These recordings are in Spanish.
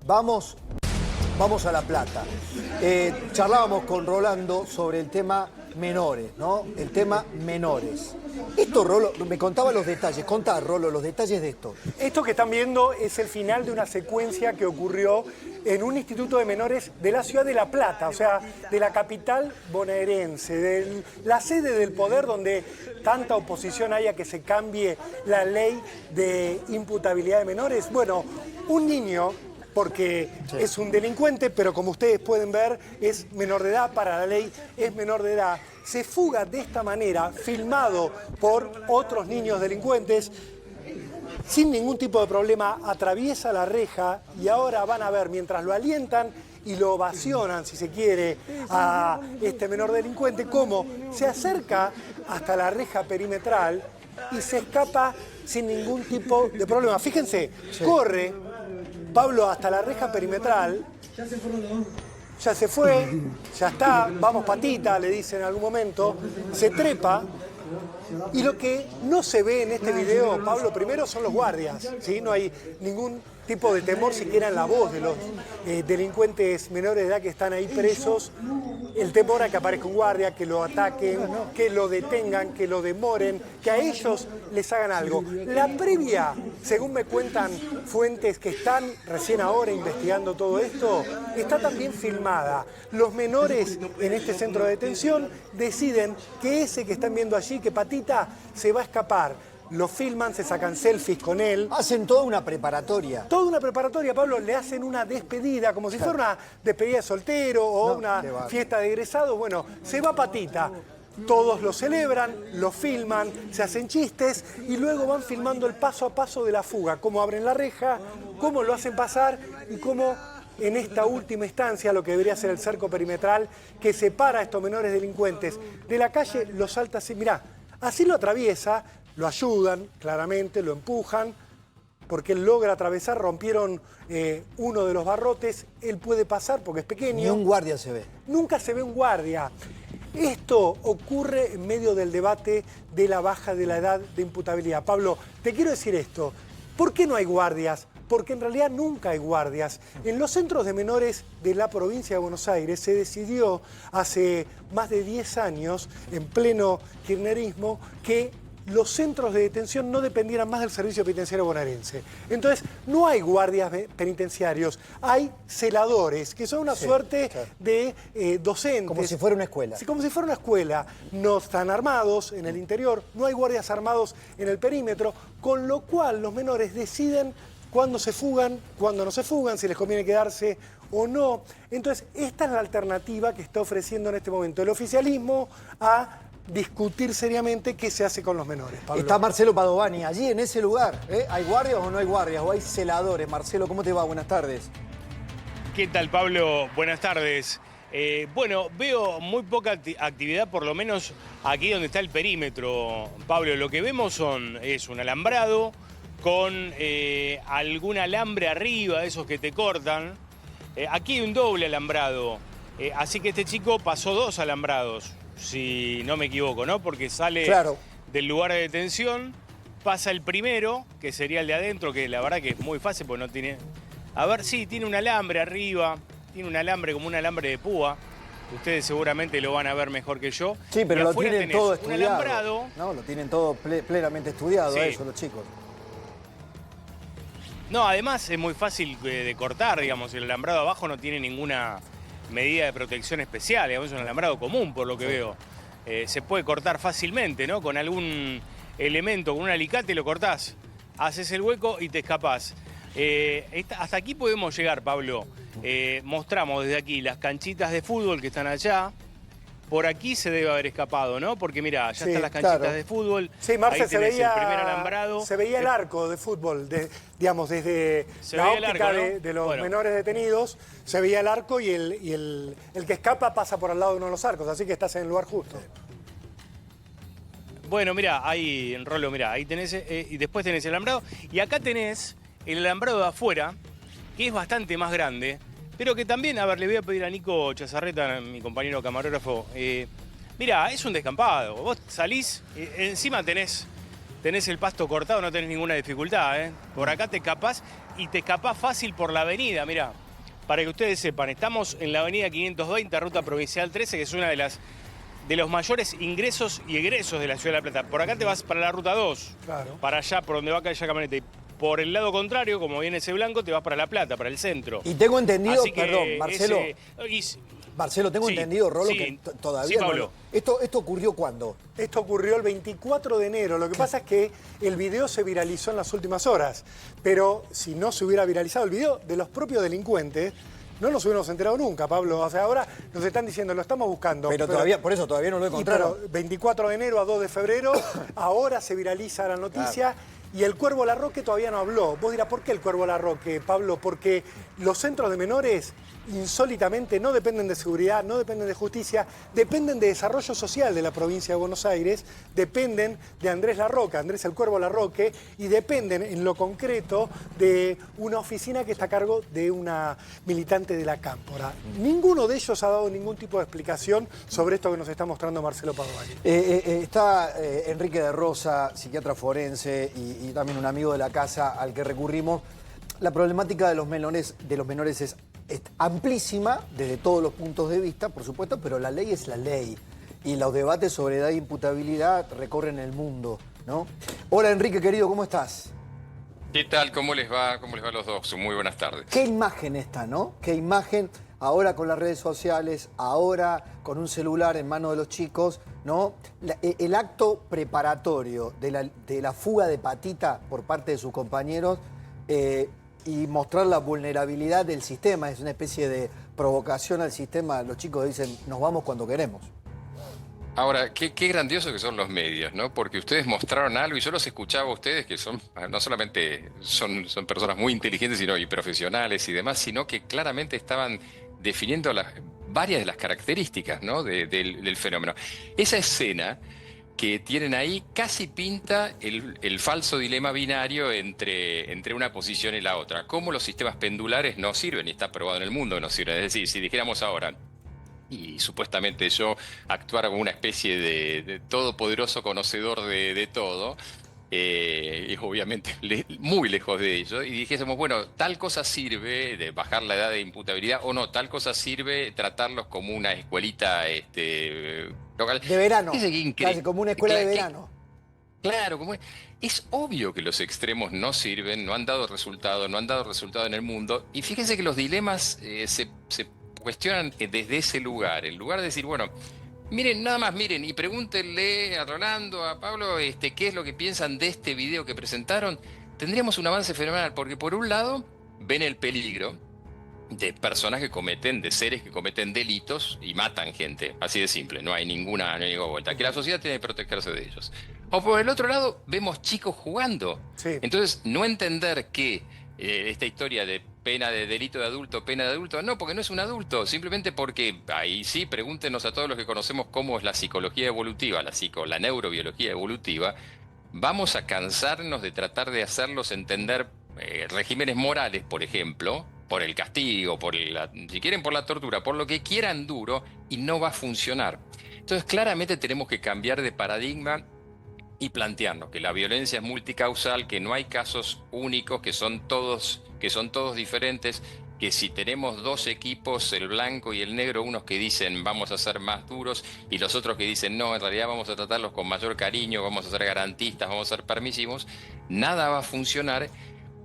Vamos a La Plata. Charlábamos con Rolando sobre el tema menores, ¿no? El tema menores. Esto, Rolo, me contaba los detalles. Contá, Rolo, los detalles de esto. Esto que están viendo es el final de una secuencia que ocurrió en un instituto de menores de la ciudad de La Plata, o sea, de la capital bonaerense, de la sede del poder donde tanta oposición hay a que se cambie la ley de imputabilidad de menores. Bueno, un niño, porque es un delincuente, pero como ustedes pueden ver, es menor de edad, para la ley es menor de edad, se fuga de esta manera, filmado por otros niños delincuentes, sin ningún tipo de problema, atraviesa la reja y ahora van a ver, mientras lo alientan y lo ovacionan, si se quiere, a este menor delincuente, cómo se acerca hasta la reja perimetral y se escapa sin ningún tipo de problema. Fíjense, corre Pablo hasta la reja perimetral, ya se fue, ya está, vamos patita, le dice en algún momento, se trepa. Y lo que no se ve en este video, Pablo, primero son los guardias, ¿sí? No hay ningún tipo de temor siquiera en la voz de los delincuentes menores de edad que están ahí presos. El temor a que aparezca un guardia, que lo ataquen, que lo detengan, que lo demoren, que a ellos les hagan algo. La previa, según me cuentan fuentes que están recién ahora investigando todo esto, está también filmada. Los menores en este centro de detención deciden que ese que están viendo allí, que Patita, se va a escapar. Lo filman, se sacan selfies con él. Hacen toda una preparatoria. Toda una preparatoria, Pablo, le hacen una despedida, como si fuera una despedida de soltero o una fiesta de egresado. Bueno, se va Patita. Todos lo celebran, lo filman, se hacen chistes y luego van filmando el paso a paso de la fuga. Cómo abren la reja, cómo lo hacen pasar y cómo en esta última instancia, lo que debería ser el cerco perimetral que separa a estos menores delincuentes de la calle, lo salta así. Mirá, así lo atraviesa. Lo ayudan, claramente, lo empujan, porque él logra atravesar, rompieron uno de los barrotes, él puede pasar porque es pequeño. Ni un guardia se ve. Nunca se ve un guardia. Esto ocurre en medio del debate de la baja de la edad de imputabilidad. Pablo, te quiero decir esto, ¿por qué no hay guardias? Porque en realidad nunca hay guardias. En los centros de menores de la provincia de Buenos Aires se decidió hace más de 10 años, en pleno kirchnerismo, que los centros de detención no dependieran más del servicio penitenciario bonaerense. Entonces, no hay guardias penitenciarios, hay celadores, que son una suerte de docentes. Como si fuera una escuela. Sí, como si fuera una escuela. No están armados en el interior, no hay guardias armados en el perímetro, con lo cual los menores deciden cuándo se fugan, cuándo no se fugan, si les conviene quedarse o no. Entonces, esta es la alternativa que está ofreciendo en este momento el oficialismo a discutir seriamente qué se hace con los menores, Pablo. Está Marcelo Padovani allí, en ese lugar. ¿Hay guardias o no hay guardias? ¿O hay celadores? Marcelo, ¿cómo te va? Buenas tardes. ¿Qué tal, Pablo? Buenas tardes. Bueno, veo muy poca actividad, por lo menos aquí donde está el perímetro. Pablo, lo que vemos es un alambrado con algún alambre arriba, de esos que te cortan. Aquí hay un doble alambrado, así que este chico pasó 2 alambrados. Si no me equivoco, ¿no? Porque sale del lugar de detención, pasa el primero, que sería el de adentro, que la verdad que es muy fácil, porque no tiene... A ver, sí, tiene un alambre arriba, tiene un alambre como un alambre de púa. Ustedes seguramente lo van a ver mejor que yo. Sí, pero lo tienen todo estudiado. Un alambrado. No, lo tienen todo plenamente estudiado, eso, los chicos. No, además es muy fácil de cortar, digamos, el alambrado abajo no tiene ninguna medida de protección especial, digamos, es un alambrado común por lo que veo. Se puede cortar fácilmente, ¿no? Con algún elemento, con un alicate lo cortás, haces el hueco y te escapás. Hasta aquí podemos llegar, Pablo. Mostramos desde aquí las canchitas de fútbol que están allá. Por aquí se debe haber escapado, ¿no? Porque mirá, ya están las canchitas de fútbol. Sí, Marce, ahí tenés el primer alambrado. Se veía el arco de fútbol, digamos, desde la óptica de los menores detenidos, se veía el arco y el que escapa pasa por al lado de uno de los arcos, así que estás en el lugar justo. Bueno, mirá, ahí en Rolo, mirá, ahí tenés, y después tenés el alambrado. Y acá tenés el alambrado de afuera, que es bastante más grande, pero que también, a ver, le voy a pedir a Nico Chazarreta, mi compañero camarógrafo, mirá, es un descampado. Vos salís, encima tenés el pasto cortado, no tenés ninguna dificultad, ¿eh? Por acá te escapás y te escapás fácil por la avenida. Mirá, para que ustedes sepan, estamos en la avenida 520, ruta provincial 13, que es una de los mayores ingresos y egresos de la Ciudad de La Plata. Por acá te vas para la ruta 2, Claro. para allá, por donde va aquella camioneta. Y por el lado contrario, como viene ese blanco, te vas para La Plata, para el centro. Y tengo entendido, Así que perdón, Marcelo, Marcelo, tengo Sí, entendido, Rolo, sí. que todavía Sí, Pablo. ¿Esto ocurrió cuándo? Esto ocurrió el 24 de enero. Lo que pasa es que el video se viralizó en las últimas horas. Pero si no se hubiera viralizado el video de los propios delincuentes, no nos hubiéramos enterado nunca, Pablo. O sea, ahora nos están diciendo, lo estamos buscando. Pero todavía, por eso todavía no lo encontraron. Pero 24 de enero a 2 de febrero, ahora se viraliza la noticia. Y el Cuervo Larroque todavía no habló. Vos dirás, ¿por qué el Cuervo Larroque, Pablo? Porque los centros de menores, insólitamente, no dependen de seguridad, no dependen de justicia, dependen de desarrollo social de la provincia de Buenos Aires, dependen de Andrés Larroque, Andrés el Cuervo Larroque, y dependen en lo concreto de una oficina que está a cargo de una militante de la Cámpora. Ninguno de ellos ha dado ningún tipo de explicación sobre esto que nos está mostrando Marcelo Padovani. Está Enrique de Rosa, psiquiatra forense y también un amigo de la casa al que recurrimos. La problemática de los menores es amplísima desde todos los puntos de vista, por supuesto, pero la ley es la ley. Y los debates sobre edad e imputabilidad recorren el mundo, ¿no? Hola Enrique, querido, ¿cómo estás? ¿Qué tal? ¿Cómo les va? ¿Cómo les va a los dos? Muy buenas tardes. Qué imagen esta, ¿no? Qué imagen ahora con las redes sociales, ahora con un celular en manos de los chicos, ¿no? El acto preparatorio de la fuga de Patita por parte de sus compañeros y mostrar la vulnerabilidad del sistema, es una especie de provocación al sistema. Los chicos dicen, nos vamos cuando queremos. Ahora, qué grandioso que son los medios, ¿no? Porque ustedes mostraron algo y yo los escuchaba a ustedes que son, no solamente son personas muy inteligentes y profesionales y demás, sino que claramente estaban definiendo varias de las características, ¿no? del fenómeno. Esa escena que tienen ahí casi pinta el falso dilema binario entre una posición y la otra. Cómo los sistemas pendulares no sirven, y está probado en el mundo que no sirven. Es decir, si dijéramos ahora, y supuestamente yo actuara como una especie de todopoderoso conocedor de todo, y obviamente muy lejos de ello, y dijésemos, bueno, tal cosa sirve de bajar la edad de imputabilidad, o no, tal cosa sirve tratarlos como una escuelita local. De verano, Casi como una escuela de verano. Claro, es obvio que los extremos no sirven, no han dado resultado en el mundo, y fíjense que los dilemas se cuestionan desde ese lugar, en lugar de decir, bueno, miren, nada más miren, y pregúntenle a Rolando, a Pablo, qué es lo que piensan de este video que presentaron, tendríamos un avance fenomenal, porque por un lado ven el peligro de personas de seres que cometen delitos y matan gente, así de simple, no hay ninguna vuelta, que la sociedad tiene que protegerse de ellos. O por el otro lado, vemos chicos jugando. Sí. Entonces, no entender que esta historia de pena de delito de adulto, pena de adulto, no, porque no es un adulto, simplemente porque, ahí sí, pregúntenos a todos los que conocemos cómo es la psicología evolutiva, la neurobiología evolutiva, vamos a cansarnos de tratar de hacerlos entender regímenes morales, por ejemplo, por el castigo, si quieren por la tortura, por lo que quieran duro, y no va a funcionar. Entonces, claramente tenemos que cambiar de paradigma y plantearnos que la violencia es multicausal, que no hay casos únicos, que son todos diferentes, que si tenemos dos equipos, el blanco y el negro, unos que dicen vamos a ser más duros y los otros que dicen no, en realidad vamos a tratarlos con mayor cariño, vamos a ser garantistas, vamos a ser permisivos, nada va a funcionar.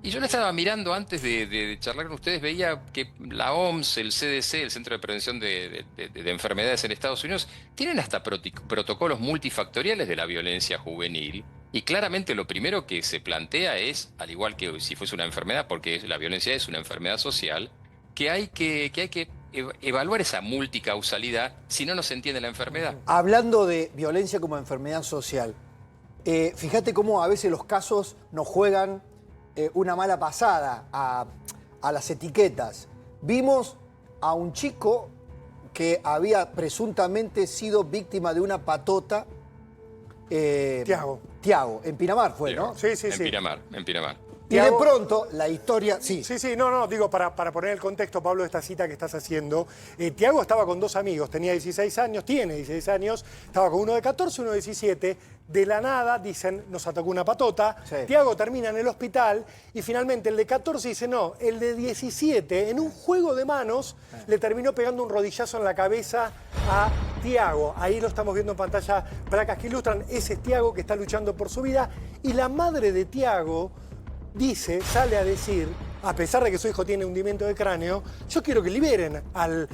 Y yo le estaba mirando antes de charlar con ustedes, veía que la OMS, el CDC, el Centro de Prevención de Enfermedades en Estados Unidos, tienen hasta protocolos multifactoriales de la violencia juvenil. Y claramente lo primero que se plantea es, al igual que si fuese una enfermedad, porque la violencia es una enfermedad social, que hay que evaluar esa multicausalidad, si no se entiende la enfermedad. Hablando de violencia como enfermedad social, fíjate cómo a veces los casos nos juegan una mala pasada a las etiquetas. Vimos a un chico que había presuntamente sido víctima de una patota. Tiago. En Pinamar fue, ¿no? Sí, sí, En sí. Pinamar. Y de pronto, la historia... Sí. Sí, no, digo, para poner el contexto, Pablo, de esta cita que estás haciendo, Tiago estaba con 2 amigos, tenía 16 años, tiene 16 años, estaba con uno de 14, uno de 17, de la nada, dicen, nos atacó una patota, sí. Tiago termina en el hospital y finalmente el de 14 dice, no, el de 17, en un juego de manos, le terminó pegando un rodillazo en la cabeza a Tiago. Ahí lo estamos viendo en pantalla, placas que ilustran, ese es Tiago que está luchando por su vida, y la madre de Tiago sale a decir, a pesar de que su hijo tiene hundimiento de cráneo, yo quiero que liberen al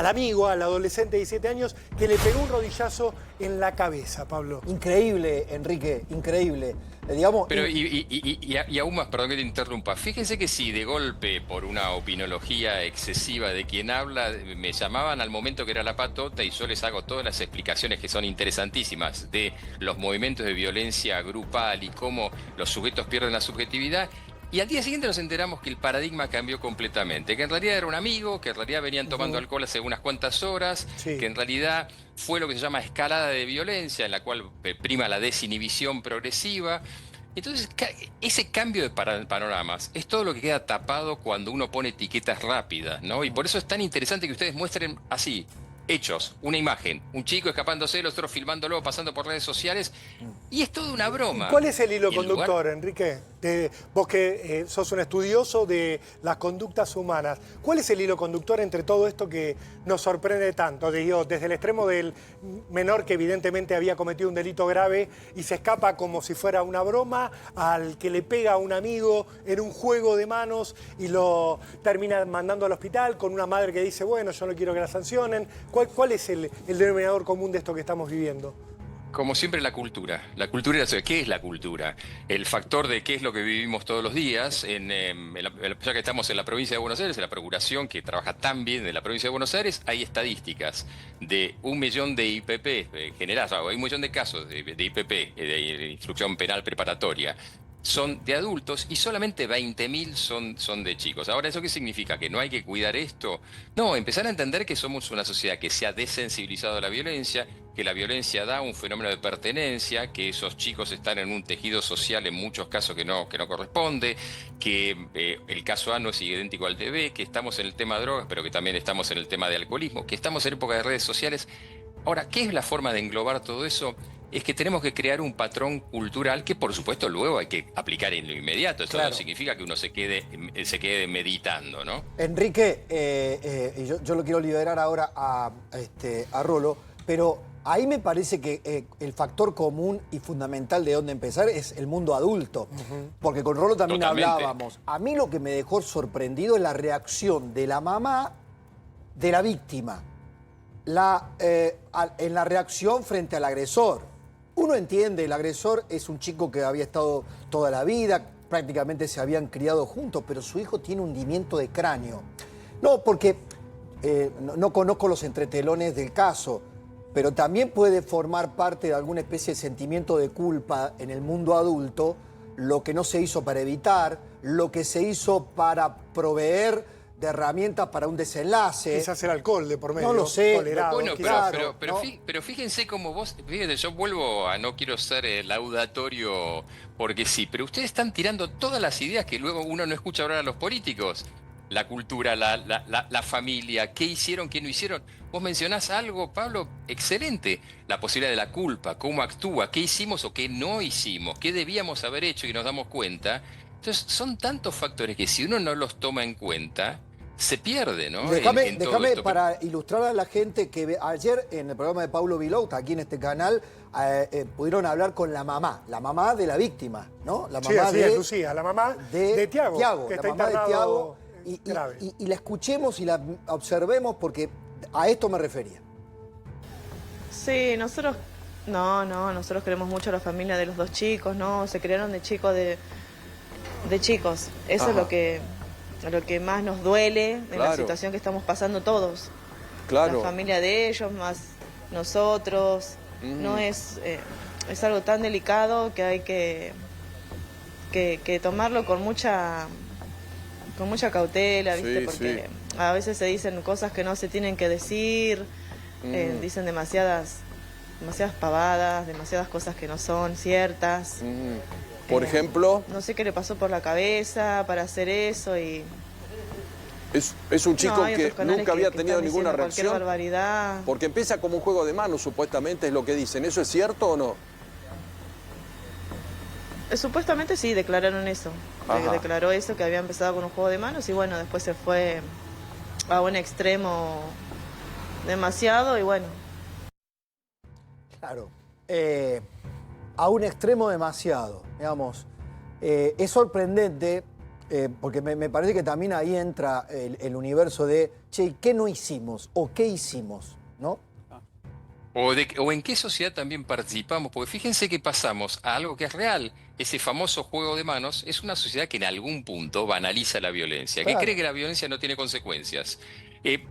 amigo, al adolescente de 17 años, que le pegó un rodillazo en la cabeza, Pablo. Increíble, Enrique, increíble. Digamos, pero y aún más, perdón que te interrumpa, fíjense que si de golpe, por una opinología excesiva de quien habla, me llamaban al momento que era la patota y yo les hago todas las explicaciones que son interesantísimas de los movimientos de violencia grupal y cómo los sujetos pierden la subjetividad, y al día siguiente nos enteramos que el paradigma cambió completamente, que en realidad era un amigo, que en realidad venían tomando alcohol hace unas cuantas horas, que en realidad fue lo que se llama escalada de violencia, en la cual prima la desinhibición progresiva. Entonces, ese cambio de panoramas es todo lo que queda tapado cuando uno pone etiquetas rápidas, ¿no? Y por eso es tan interesante que ustedes muestren así, hechos, una imagen, un chico escapándose, los otros filmándolo, pasando por redes sociales, y es toda una broma. ¿Y cuál es el hilo conductor, Enrique? Vos que sos un estudioso de las conductas humanas, ¿cuál es el hilo conductor entre todo esto que nos sorprende tanto? Desde el extremo del menor que evidentemente había cometido un delito grave y se escapa como si fuera una broma, al que le pega a un amigo en un juego de manos y lo termina mandando al hospital con una madre que dice, bueno, yo no quiero que la sancionen. ¿Cuál es el denominador común de esto que estamos viviendo? Como siempre, la cultura. La cultura y la sociedad. ¿Qué es la cultura? El factor de qué es lo que vivimos todos los días. Ya que estamos en la provincia de Buenos Aires, en la Procuración, que trabaja tan bien en la provincia de Buenos Aires, hay estadísticas de 1 millón de IPP generados. Hay 1 millón de casos de IPP, de instrucción penal preparatoria. Son de adultos y solamente 20.000 son de chicos. Ahora, ¿eso qué significa? ¿Que no hay que cuidar esto? No, empezar a entender que somos una sociedad que se ha desensibilizado a la violencia, que la violencia da un fenómeno de pertenencia, que esos chicos están en un tejido social en muchos casos que no corresponde, que el caso A no es idéntico al de B, que estamos en el tema de drogas, pero que también estamos en el tema de alcoholismo, que estamos en época de redes sociales. Ahora, ¿qué es la forma de englobar todo eso? Es que tenemos que crear un patrón cultural que, por supuesto, luego hay que aplicar en lo inmediato. Eso no significa que uno se quede meditando, ¿no? Enrique, yo lo quiero liberar ahora a Rolo, pero ahí me parece que el factor común y fundamental de dónde empezar es el mundo adulto. Porque con Rolo también hablábamos. A mí lo que me dejó sorprendido es la reacción de la mamá de la víctima. En la reacción frente al agresor. Uno entiende, el agresor es un chico que había estado toda la vida, prácticamente se habían criado juntos, pero su hijo tiene hundimiento de cráneo. No, porque no conozco los entretelones del caso, pero también puede formar parte de alguna especie de sentimiento de culpa en el mundo adulto, lo que no se hizo para evitar, lo que se hizo para proveer de herramientas para un desenlace. Quizás el alcohol de por medio. No lo sé. Tolerado, bueno, claro, pero fíjense cómo fíjense, yo vuelvo a no quiero ser laudatorio porque sí, pero ustedes están tirando todas las ideas que luego uno no escucha hablar a los políticos. La cultura, la familia, qué hicieron, qué no hicieron. Vos mencionás algo, Pablo, excelente. La posibilidad de la culpa, cómo actúa, qué hicimos o qué no hicimos, qué debíamos haber hecho y nos damos cuenta. Entonces, son tantos factores que si uno no los toma en cuenta, se pierde, ¿no? Déjame para ilustrar a la gente que ayer en el programa de Paulo Vilouta, aquí en este canal, pudieron hablar con la mamá de la víctima, ¿no? La mamá de Lucía, la mamá de Tiago, que está internado grave. Y la escuchemos y la observemos porque a esto me refería. Sí, nosotros queremos mucho a la familia de los 2 chicos, ¿no? Se criaron de chicos. Eso es lo que más nos duele de la situación que estamos pasando todos. La familia de ellos, más nosotros. No es algo tan delicado que hay que tomarlo con mucha cautela, ¿viste? Porque a veces se dicen cosas que no se tienen que decir, dicen demasiadas pavadas, demasiadas cosas que no son ciertas. Por ejemplo, No sé qué le pasó por la cabeza para hacer eso y... es un chico hay que otros canales nunca había que tenido están ninguna diciendo cualquier reacción. barbaridad. Porque empieza como un juego de manos, supuestamente es lo que dicen. ¿Eso es cierto o no? Supuestamente sí, declararon eso. Ajá. Declaró eso, que había empezado con un juego de manos y bueno, después se fue a un extremo demasiado y bueno. Claro. A un extremo demasiado, digamos. Es sorprendente, porque me parece que también ahí entra el universo de, che, ¿qué no hicimos? ¿O qué hicimos? ¿No? O en qué sociedad también participamos, porque fíjense que pasamos a algo que es real. Ese famoso juego de manos es una sociedad que en algún punto banaliza la violencia, que Claro. cree que la violencia no tiene consecuencias.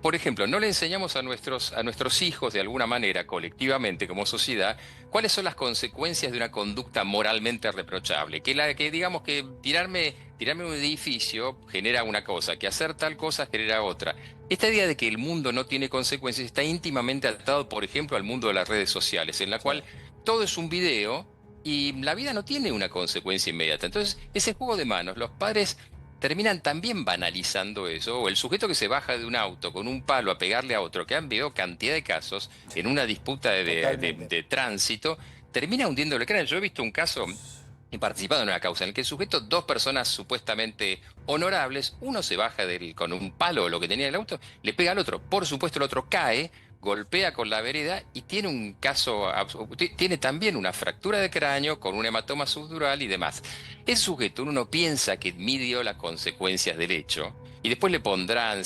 Por ejemplo, no le enseñamos a nuestros hijos de alguna manera, colectivamente, como sociedad, cuáles son las consecuencias de una conducta moralmente reprochable. Que digamos que tirarme un edificio genera una cosa, que hacer tal cosa genera otra. Esta idea de que el mundo no tiene consecuencias está íntimamente atado, por ejemplo, al mundo de las redes sociales, en la cual todo es un video y la vida no tiene una consecuencia inmediata. Entonces, ese juego de manos, los padres terminan también banalizando eso, o el sujeto que se baja de un auto con un palo a pegarle a otro, que han habido cantidad de casos en una disputa de tránsito, termina hundiendo el cráneo. Yo he visto un caso, he participado en una causa en la que el sujeto, dos personas supuestamente honorables, uno se baja con un palo o lo que tenía en el auto, le pega al otro. Por supuesto, el otro cae, golpea con la vereda y tiene un caso, tiene también una fractura de cráneo con un hematoma subdural y demás. Ese sujeto, uno no piensa que midió las consecuencias del hecho y después le pondrán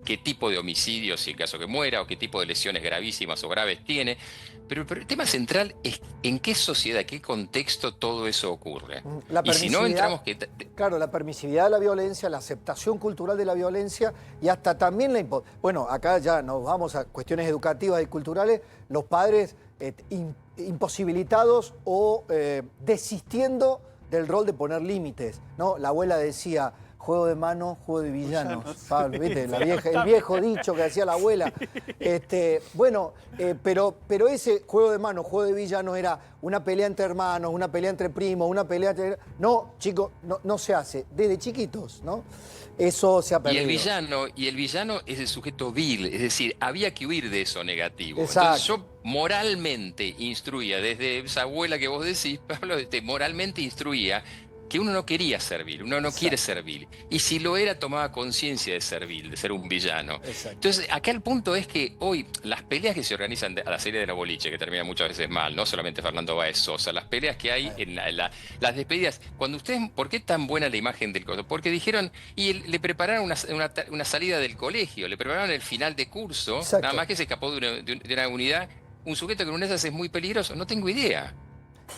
qué tipo de homicidio, si en caso que muera, o qué tipo de lesiones gravísimas o graves tiene. Pero el tema central es en qué sociedad, qué contexto todo eso ocurre. La Y si no entramos... Claro, la permisividad de la violencia, la aceptación cultural de la violencia y hasta también Bueno, acá ya nos vamos a cuestiones educativas y culturales, los padres imposibilitados o desistiendo del rol de poner límites, ¿no? La abuela decía, juego de manos, juego de villanos. Pablo, ¿viste? El viejo dicho que hacía la abuela. Pero ese juego de manos, juego de villanos era una pelea entre hermanos, una pelea entre primos, una pelea entre... No, chicos, no se hace. Desde chiquitos, ¿no? Eso se ha perdido. Y el villano es el sujeto vil, es decir, había que huir de eso negativo. Exacto. Entonces yo moralmente instruía, desde esa abuela que vos decís, Pablo, moralmente instruía que uno no quería ser vil, uno no quiere ser vil. Y si lo era, tomaba conciencia de ser vil, de ser un villano. Exacto. Entonces, acá el punto es que hoy las peleas que se organizan a la serie de la boliche, que termina muchas veces mal, no solamente Fernando Báez Sosa, las peleas que hay en las despedidas, cuando ustedes, ¿por qué tan buena la imagen del colegio? Porque dijeron, y le prepararon una salida del colegio, le prepararon el final de curso, Exacto. nada más que se escapó de una unidad, un sujeto que en una de esas es muy peligroso, no tengo idea.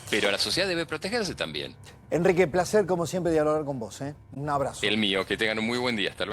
Pero la sociedad debe protegerse también. Enrique, placer como siempre dialogar con vos, ¿eh? Un abrazo. El mío, que tengan un muy buen día. Hasta luego.